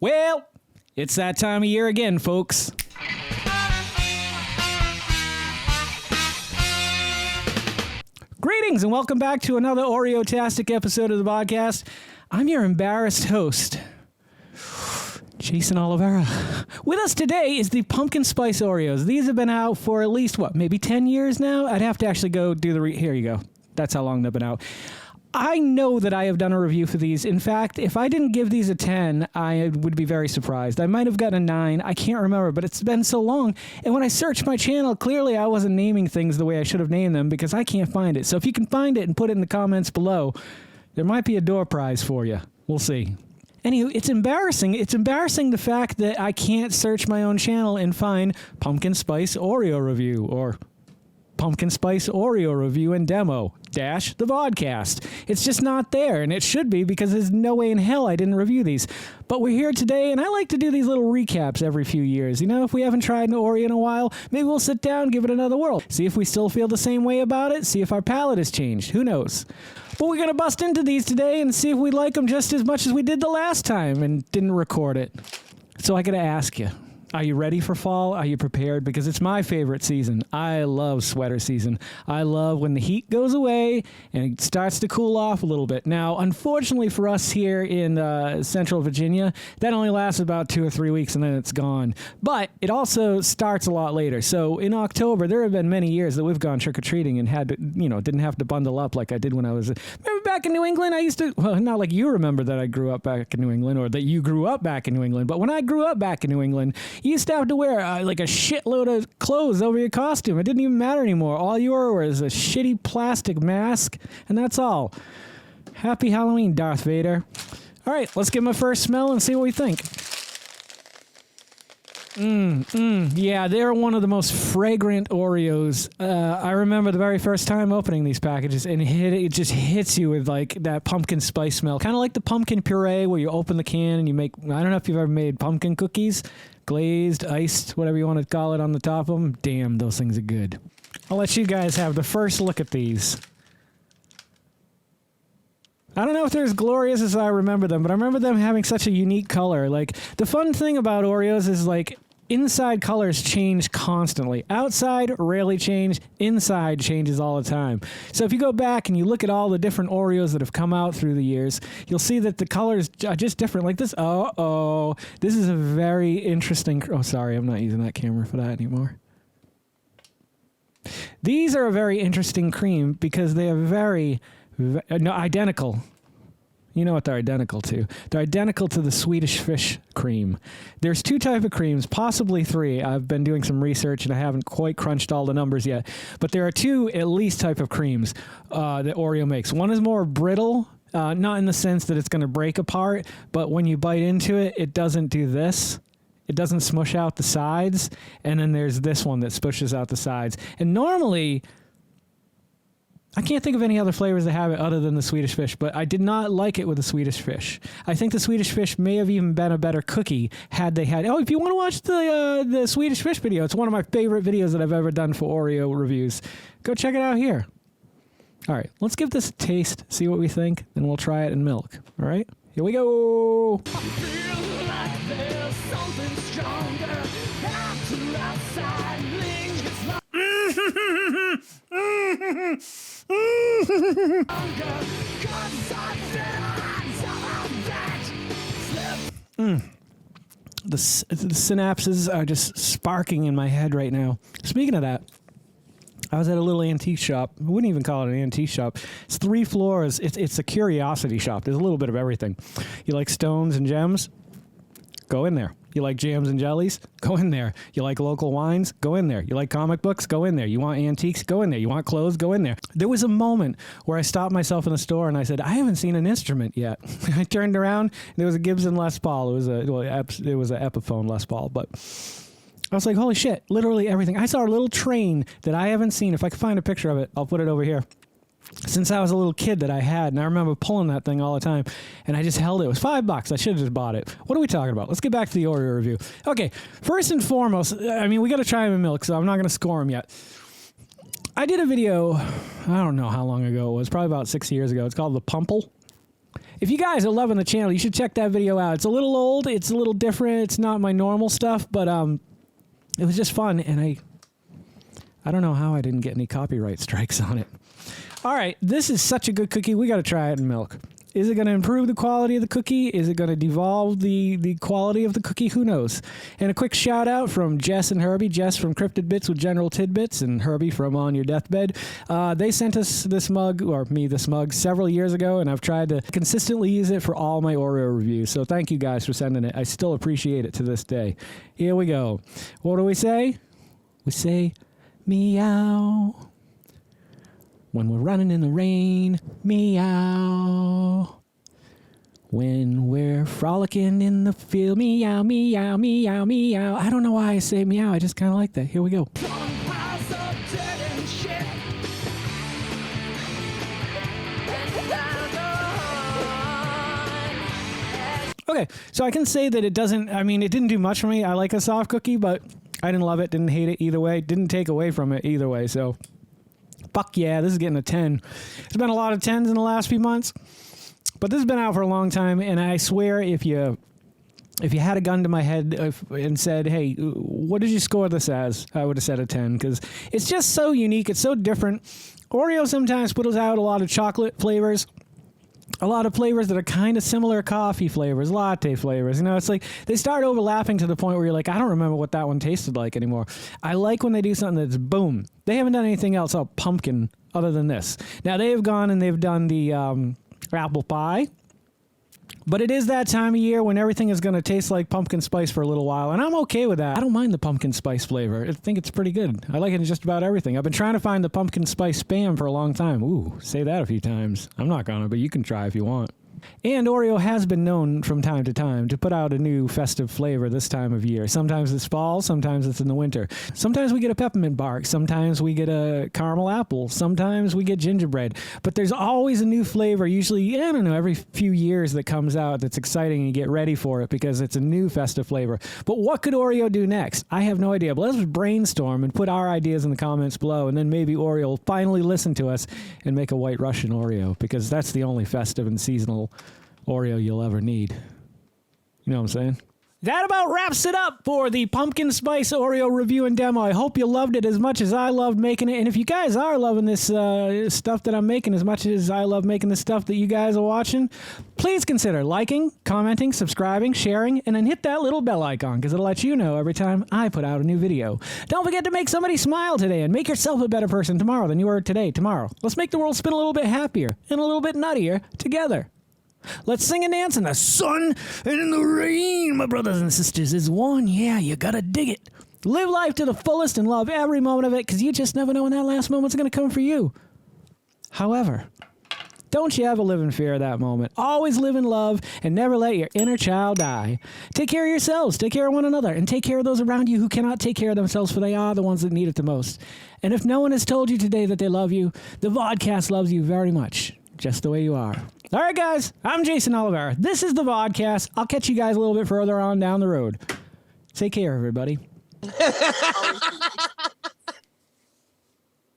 Well, it's that time of year again, folks. Greetings and welcome back to another Oreo-tastic episode of the Vodkast. I'm your embarrassed host, Geycen Oliveira. With us today is the pumpkin spice Oreos. These have been out for at least, maybe 10 years now? I'd have to actually go do the... Here you go. That's how long they've been out. I know that I have done a review for these. In fact, if I didn't give these a 10, I would be very surprised. I might have gotten a 9. I can't remember, but it's been so long. And when I searched my channel, clearly I wasn't naming things the way I should have named them because I can't find it. So if you can find it and put it in the comments below, there might be a door prize for you. We'll see. Anyway, it's embarrassing. It's embarrassing the fact that I can't search my own channel and find Pumpkin Spice Oreo Review or Pumpkin Spice Oreo Review and Demo - the Vodcast. It's just not there, and it should be because there's no way in hell I didn't review these. But we're here today, and I like to do these little recaps every few years. You know, if we haven't tried an Oreo in a while, maybe we'll sit down, give it another whirl. See if we still feel the same way about it, see if our palate has changed. Who knows? But we're going to bust into these today and see if we like them just as much as we did the last time and didn't record it. So I got to ask you. Are you ready for fall? Are you prepared? Because it's my favorite season. I love sweater season. I love when the heat goes away and it starts to cool off a little bit. Now, unfortunately for us here in Central Virginia, that only lasts about 2 or 3 weeks and then it's gone. But it also starts a lot later. So in October, there have been many years that we've gone trick-or-treating and had to, didn't have to bundle up like I did when I was... Remember back in New England, I used to... Well, not like you remember that I grew up back in New England or that you grew up back in New England. But when I grew up back in New England, you used to have to wear like a shitload of clothes over your costume. It didn't even matter anymore. All you wore was a shitty plastic mask, and that's all. Happy Halloween, Darth Vader. All right, let's give them a first smell and see what we think. Yeah, they're one of the most fragrant Oreos. I remember the very first time opening these packages, and it just hits you with like that pumpkin spice smell. Kind of like the pumpkin puree where you open the can and you make, I don't know if you've ever made pumpkin cookies, glazed, iced, whatever you want to call it on the top of them. Damn, those things are good. I'll let you guys have the first look at these. I don't know if they're as glorious as I remember them, but I remember them having such a unique color. Like, the fun thing about Oreos is, like, inside colors change constantly. Outside, rarely change. Inside changes all the time. So if you go back and you look at all the different Oreos that have come out through the years, you'll see that the colors are just different. Like this. This is a very interesting... Oh, sorry, I'm not using that camera for that anymore. These are a very interesting cream because they are very identical. You know what they're identical to. They're identical to the Swedish fish cream. There's 2 types of creams, possibly 3. I've been doing some research and I haven't quite crunched all the numbers yet. But there are 2 at least type of creams that Oreo makes. One is more brittle, not in the sense that it's going to break apart, but when you bite into it, it doesn't do this. It doesn't smush out the sides. And then there's this one that smushes out the sides. And normally... I can't think of any other flavors that have it other than the Swedish fish, but I did not like it with the Swedish fish. I think the Swedish fish may have even been a better cookie had they had... Oh, if you want to watch the Swedish fish video, it's one of my favorite videos that I've ever done for Oreo reviews. Go check it out here. All right, let's give this a taste, see what we think, then we'll try it in milk. All right, here we go. I feel like there's something stronger after outside The synapses are just sparking in my head right now. Speaking of that, I was at a little antique shop. I wouldn't even call it an antique shop. It's 3 floors. It's a curiosity shop. There's a little bit of everything. You like stones and gems? Go in there. You like jams and jellies? Go in there. You like local wines? Go in there. You like comic books? Go in there. You want antiques? Go in there. You want clothes? Go in there. There was a moment where I stopped myself in the store and I said, I haven't seen an instrument yet. I turned around and there was a Gibson Les Paul. It was an Epiphone Les Paul, but I was like, holy shit, literally everything. I saw a little train that I haven't seen. If I can find a picture of it, I'll put it over here. Since I was a little kid that I had, and I remember pulling that thing all the time, and I just held it. It was $5. I should have just bought it. What are we talking about? Let's get back to the Oreo review. Okay, first and foremost, we got to try them in milk, so I'm not going to score them yet. I did a video, I don't know how long ago it was, probably about 6 years ago. It's called The Pumple. If you guys are loving the channel, you should check that video out. It's a little old. It's a little different. It's not my normal stuff, but it was just fun, and I don't know how I didn't get any copyright strikes on it. All right, this is such a good cookie. We got to try it in milk. Is it going to improve the quality of the cookie? Is it going to devolve the quality of the cookie? Who knows? And a quick shout out from Jess and Herbie. Jess from Cryptid Bits with General Tidbits, and Herbie from On Your Deathbed. They sent us this mug, or me this mug, several years ago, and I've tried to consistently use it for all my Oreo reviews. So thank you guys for sending it. I still appreciate it to this day. Here we go. What do we say? We say meow. When we're running in the rain, meow. When we're frolicking in the field, meow, meow, meow, meow. I don't know why I say meow. I just kind of like that. Here we go. Okay, so I can say that it didn't do much for me. I like a soft cookie, but I didn't love it, didn't hate it either way, didn't take away from it either way, so fuck yeah, this is getting a 10. There's been a lot of 10s in the last few months, but this has been out for a long time, and I swear if you had a gun to my head and said, hey, what did you score this as? I would have said a 10, because it's just so unique, it's so different. Oreo sometimes puts out a lot of chocolate flavors, a lot of flavors that are kind of similar, coffee flavors, latte flavors. You know, it's like they start overlapping to the point where you're like, I don't remember what that one tasted like anymore. I like when they do something that's boom. They haven't done anything else out pumpkin other than this. Now, they have gone and they've done the apple pie. But it is that time of year when everything is going to taste like pumpkin spice for a little while, and I'm okay with that. I don't mind the pumpkin spice flavor. I think it's pretty good. I like it in just about everything. I've been trying to find the pumpkin spice Spam for a long time. Ooh, say that a few times. I'm not going to, but you can try if you want. And Oreo has been known from time to time to put out a new festive flavor this time of year. Sometimes it's fall, sometimes it's in the winter. Sometimes we get a peppermint bark, sometimes we get a caramel apple, sometimes we get gingerbread. But there's always a new flavor, usually, I don't know, every few years that comes out that's exciting and you get ready for it because it's a new festive flavor. But what could Oreo do next? I have no idea. But let's brainstorm and put our ideas in the comments below, and then maybe Oreo will finally listen to us and make a White Russian Oreo, because that's the only festive and seasonal Oreo you'll ever need. You know what I'm saying? That about wraps it up for the pumpkin spice Oreo review and demo. I hope you loved it as much as I loved making it. And if you guys are loving this stuff that I'm making as much as I love making the stuff that you guys are watching, please consider liking, commenting, subscribing, sharing, and then hit that little bell icon because it'll let you know every time I put out a new video. Don't forget to make somebody smile today and make yourself a better person tomorrow than you were today, tomorrow. Let's make the world spin a little bit happier and a little bit nuttier together. Let's sing and dance in the sun and in the rain, my brothers and sisters. Is one, yeah, you gotta dig it. Live life to the fullest and love every moment of it, because you just never know when that last moment's gonna come for you. However, don't you ever live in fear of that moment. Always live in love and never let your inner child die. Take care of yourselves, take care of one another, and take care of those around you who cannot take care of themselves, for they are the ones that need it the most. And if no one has told you today that they love you, the Vodkast loves you very much, just the way you are. All right, guys, I'm Geycen Oliveira. This is the Vodkast. I'll catch you guys a little bit further on down the road. Take care, everybody.